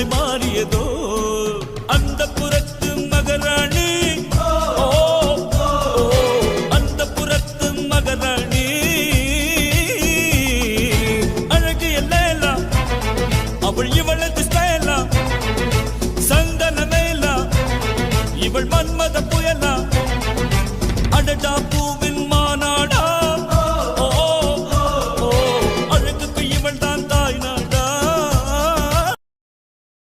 உலகமாய் மாறியதோ அந்த புறத்து மகராணி. ஓ அந்த புறத்து மகராணி அழகிய லேலா, அவள் இவளது ஸ்டைலா, சந்தன மேலா, இவள் மன்